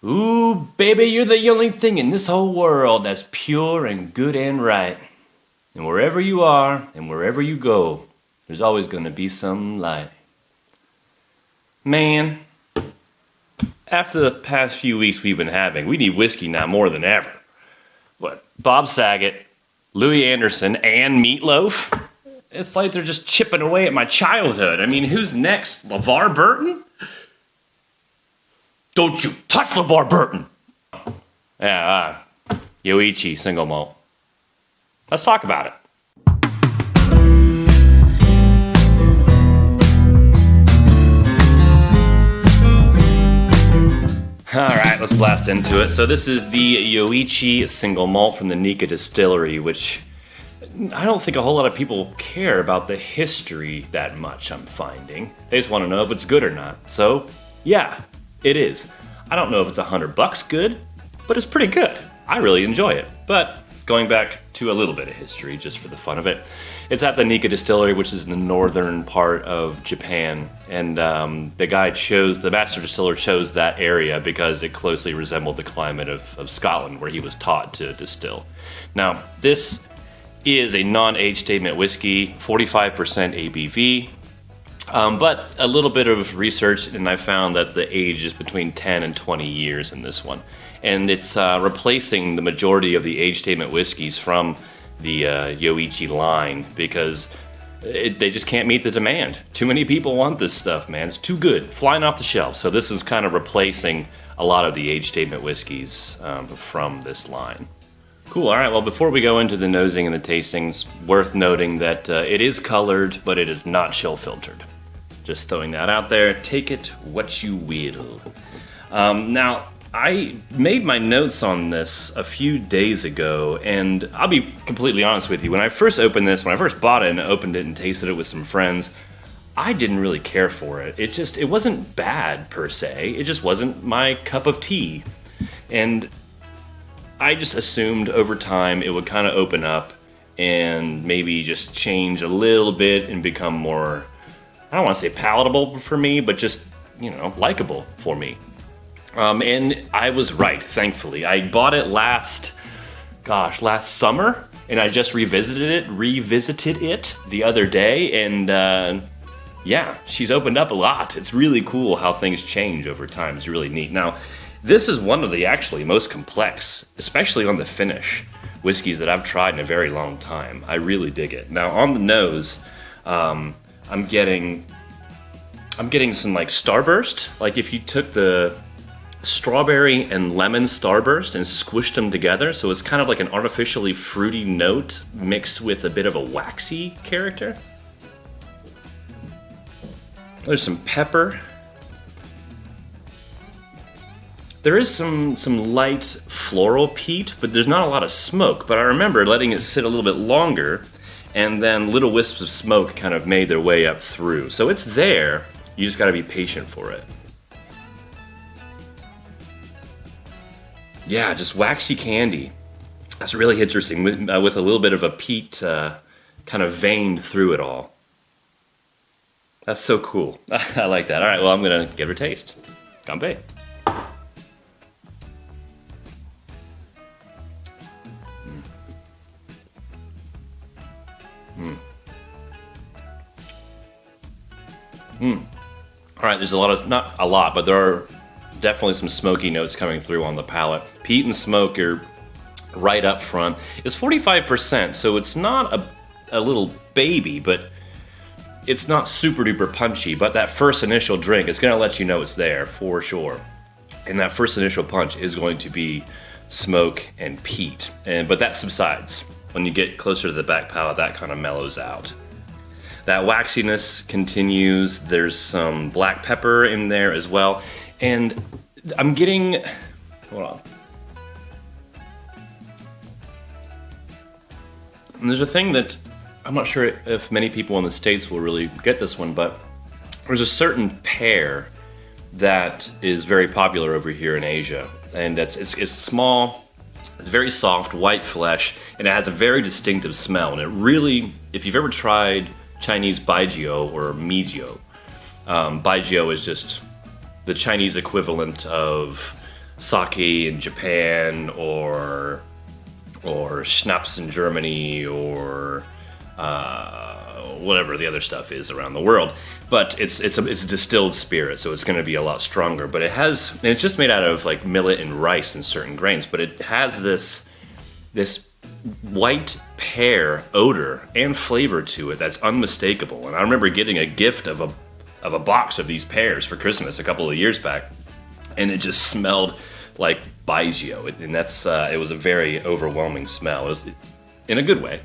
Ooh, baby, you're the only thing in this whole world that's pure and good and right. And wherever you are and wherever you go, there's always going to be some light. Man, after the past few weeks we've been having, we need whiskey now more than ever. What, Bob Saget, Louis Anderson, and Meatloaf? It's like they're just chipping away at my childhood. I mean, who's next? LeVar Burton? Don't you touch LeVar Burton! Yeah, Yoichi Single Malt. Let's talk about it. Alright, let's blast into it. So this is the Yoichi Single Malt from the Nikka Distillery, which I don't think a whole lot of people care about the history that much, I'm finding. They just want to know if it's good or not. So, yeah, it is. I don't know if it's $100 good, but it's pretty good. I really enjoy it. But going back to a little bit of history, just for the fun of it, it's at the Nikka Distillery, which is in the northern part of Japan. And the master distiller chose that area because it closely resembled the climate of Scotland, where he was taught to distill. Now, this is a non-age statement whiskey, 45% ABV. But a little bit of research, and I found that the age is between 10 and 20 years in this one. And it's replacing the majority of the age statement whiskeys from the Yoichi line because they just can't meet the demand. Too many people want this stuff, man. It's too good, flying off the shelf. So this is kind of replacing a lot of the age statement whiskeys from this line. Cool, all right, well, before we go into the nosing and the tastings, worth noting that it is colored, but it is not chill filtered. Just throwing that out there. Take it what you will. Now, I made my notes on this a few days ago, and I'll be completely honest with you. When I first bought it and opened it and tasted it with some friends, I didn't really care for it. It wasn't bad per se. It just wasn't my cup of tea. And I just assumed over time it would kind of open up and maybe just change a little bit and become more, I don't want to say palatable for me, but just, likable for me. And I was right, thankfully. I bought it last summer, and I just revisited it the other day, and she's opened up a lot. It's really cool how things change over time. It's really neat. Now, this is one of the actually most complex, especially on the finish, whiskeys that I've tried in a very long time. I really dig it. Now, on the nose, I'm getting some like Starburst. Like if you took the strawberry and lemon Starburst and squished them together, so it's kind of like an artificially fruity note mixed with a bit of a waxy character. There's some pepper. There is some light floral peat, but there's not a lot of smoke. But I remember letting it sit a little bit longer, and then little wisps of smoke kind of made their way up through. So it's there, you just gotta be patient for it. Yeah, just waxy candy. That's really interesting, with a little bit of a peat kind of veined through it all. That's so cool. I like that. All right, well, I'm gonna give her a taste. Ganbei. All right, there's not a lot, but there are definitely some smoky notes coming through on the palate. Peat and smoke are right up front. It's 45%, so it's not a little baby, but it's not super duper punchy. But that first initial drink is going to let you know it's there for sure. And that first initial punch is going to be smoke and peat. But that subsides. When you get closer to the back palate, that kind of mellows out. That waxiness continues. There's some black pepper in there as well. And I'm getting... Hold on. And there's a thing that I'm not sure if many people in the States will really get this one, but there's a certain pear that is very popular over here in Asia. And it's small, it's very soft, white flesh, and it has a very distinctive smell. And it really, if you've ever tried Chinese baijiu or mijiu, baijiu is just the Chinese equivalent of sake in Japan or schnapps in Germany or whatever the other stuff is around the world. But it's a distilled spirit, so it's going to be a lot stronger. But and it's just made out of like millet and rice and certain grains. But it has this white pear odor and flavor to it that's unmistakable. And I remember getting a gift of a box of these pears for Christmas a couple of years back, and it just smelled like Baggio, and it was a very overwhelming smell. It was in a good way.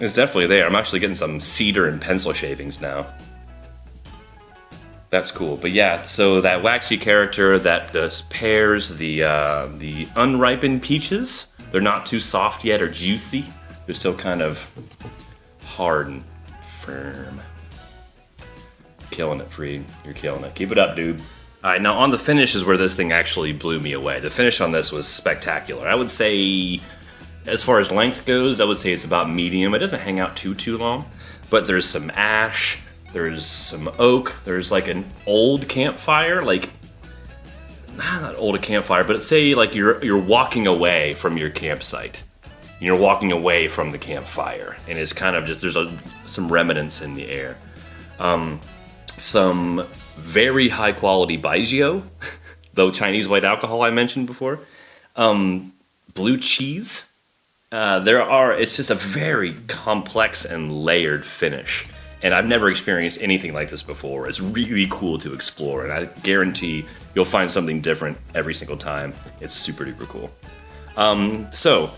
It's definitely there. I'm actually getting some cedar and pencil shavings now. That's cool. But yeah, so that waxy character, the pears, the unripened peaches, they're not too soft yet or juicy. They're still kind of hard and firm. Killing it, Freed. You're killing it. Keep it up, dude. All right, now on the finish is where this thing actually blew me away. The finish on this was spectacular. I would say, as far as length goes, I would say it's about medium. It doesn't hang out too long, but there's some ash, there's some oak, there's like an old campfire, like, not old a campfire, but say like you're walking away from your campsite. You're walking away from the campfire, and it's kind of just, there's some remnants in the air. Some very high quality Baggio, though Chinese white alcohol I mentioned before. Blue cheese. It's just a very complex and layered finish. And I've never experienced anything like this before. It's really cool to explore, and I guarantee you'll find something different every single time. It's super duper cool. So,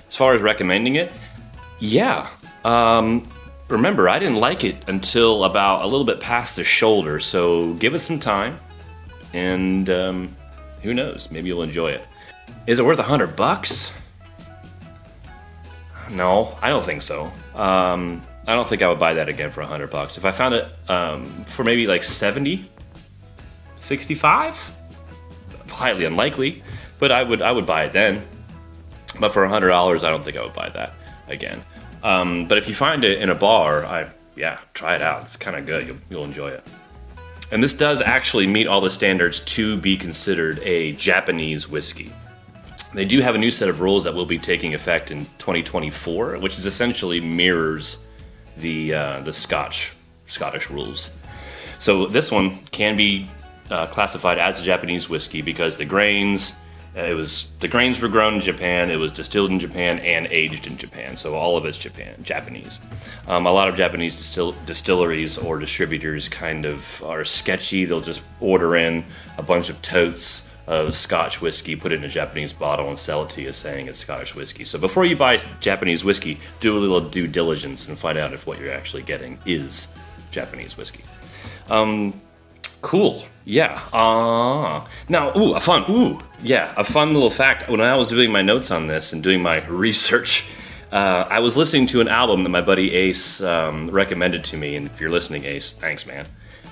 as far as recommending it, yeah. Remember, I didn't like it until about a little bit past the shoulder, so give it some time, and who knows, maybe you'll enjoy it. Is it worth $100? No, I don't think so. I don't think I would buy that again for $100. If I found it for maybe like 70, 65, highly unlikely, but I would buy it then. But for $100, I don't think I would buy that again. But if you find it in a bar, try it out. It's kind of good. You'll enjoy it. And this does actually meet all the standards to be considered a Japanese whiskey. They do have a new set of rules that will be taking effect in 2024, which is essentially mirrors the Scottish rules. So this one can be classified as a Japanese whiskey because the grains were grown in Japan, it was distilled in Japan, and aged in Japan. So all of it's Japanese. A lot of Japanese distilleries or distributors kind of are sketchy. They'll just order in a bunch of totes of Scotch whiskey, put it in a Japanese bottle, and sell it to you saying it's Scottish whiskey. So before you buy Japanese whiskey, do a little due diligence and find out if what you're actually getting is Japanese whiskey. Cool. Yeah. Now, a fun little fact. When I was doing my notes on this and doing my research, I was listening to an album that my buddy Ace recommended to me. And if you're listening, Ace, thanks, man.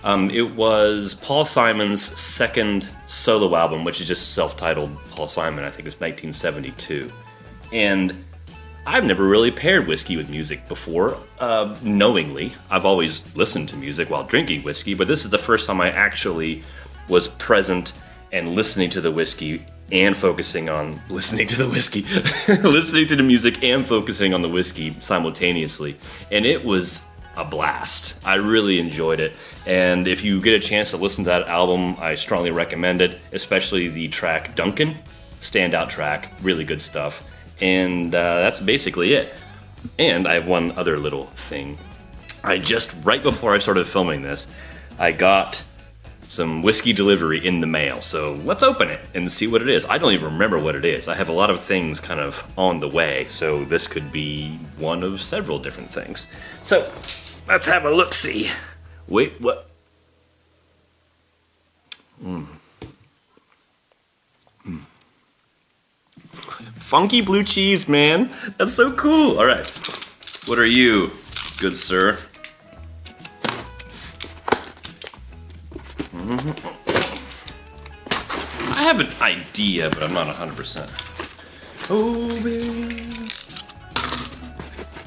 It was Paul Simon's second solo album, which is just self-titled Paul Simon. I think it's 1972. And I've never really paired whiskey with music before, knowingly. I've always listened to music while drinking whiskey, but this is the first time I actually was present and listening to the whiskey and focusing on listening to the whiskey, listening to the music and focusing on the whiskey simultaneously. And it was a blast. I really enjoyed it. And if you get a chance to listen to that album, I strongly recommend it, especially the track Duncan. Standout track, really good stuff. And that's basically it. And I have one other little thing. Right before I started filming this, I got some whiskey delivery in the mail. So let's open it and see what it is. I don't even remember what it is. I have a lot of things kind of on the way, so this could be one of several different things. So let's have a look-see. Wait, what? Funky blue cheese, man. That's so cool. All right. What are you, good sir? I have an idea, but I'm not 100%. Oh, baby.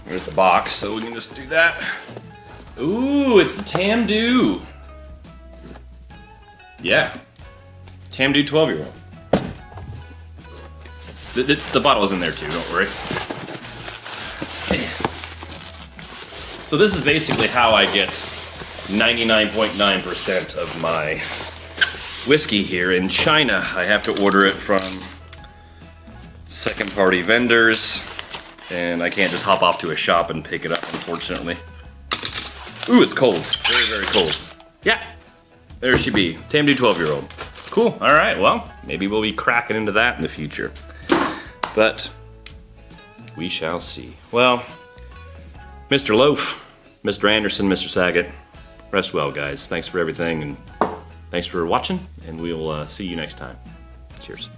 Here's the box, so we can just do that. Ooh, it's the Tamdu. Yeah. Tamdu 12-year-old. The bottle is in there too, don't worry. So this is basically how I get 99.9% of my whiskey here in China. I have to order it from second-party vendors, and I can't just hop off to a shop and pick it up, unfortunately. Ooh, it's cold. Very, very cold. Yeah, there she be. Tamdu 12-year-old. Cool, all right, well, maybe we'll be cracking into that in the future. But we shall see. Well, Mr. Loaf, Mr. Anderson, Mr. Saget, rest well, guys. Thanks for everything, and thanks for watching, and we'll see you next time. Cheers.